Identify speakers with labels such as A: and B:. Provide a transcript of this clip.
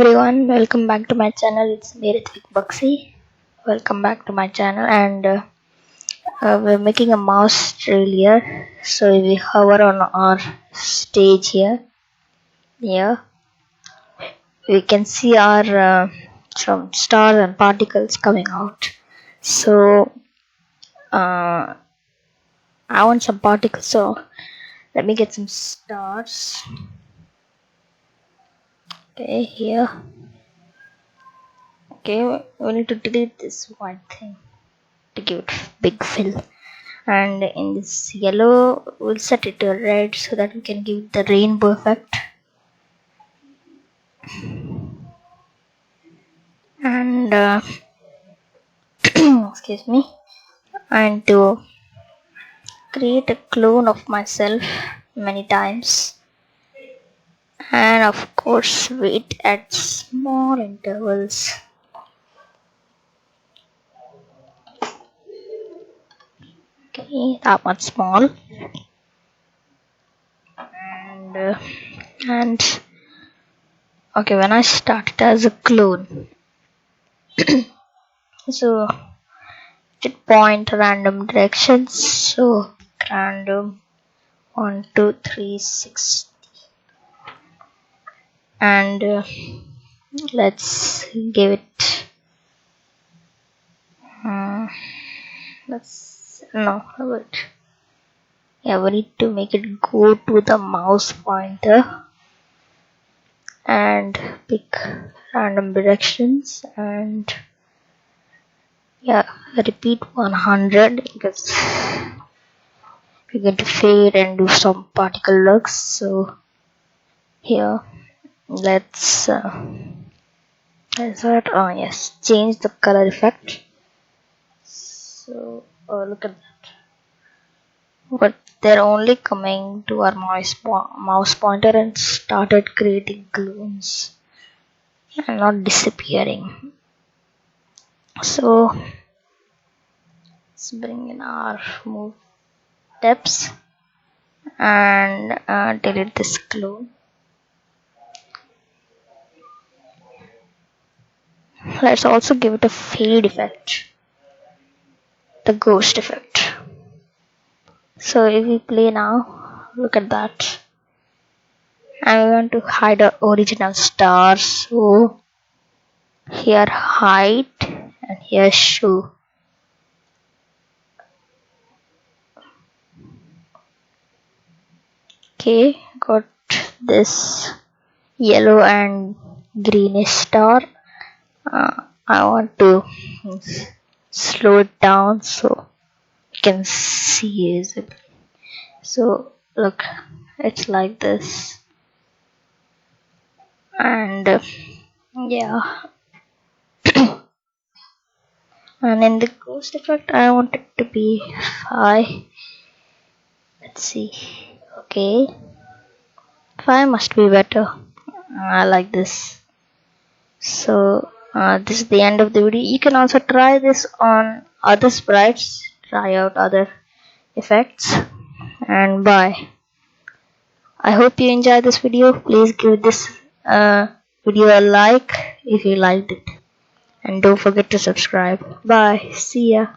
A: everyone, welcome back to my channel. It's me, Ritvik. Welcome back to my channel, and we're making a mouse trail here. So if we hover on our stage here, we can see our some stars and particles coming out. So I want some particles. So let me get some stars. Okay, here. Okay, we need to delete this white thing to give it big fill, and in this yellow we'll set it to red so that we can give the rainbow effect. And excuse me, and to create a clone of myself many times, and of course wait at small intervals. Okay, that much small. And okay, when I started as a clone, so it point random directions. So random 1, 2, 3, 6, and let's give it. Let's no, wait. Yeah, we need to make it go to the mouse pointer and pick random directions, and yeah, repeat 100 because we're going to fade and do some particle looks. So here let's change the color effect. So look at that, but they're only coming to our mouse pointer and started creating clones and not disappearing. So let's bring in our move steps and delete this clone. Let's also give it a fade effect, the ghost effect. So if we play now, look at that. And we want to hide our original stars. So here hide and here show. Okay, got this yellow and greenish star. I want to slow it down so you can see it. So look, it's like this, and yeah. And in the ghost effect, I want it to be 5. Let's see. Okay, 5 must be better. I like this. So this is the end of the video. You can also try this on other sprites, try out other effects, and bye. I hope you enjoyed this video. Please give this video a like if you liked it, and don't forget to subscribe. Bye, see ya.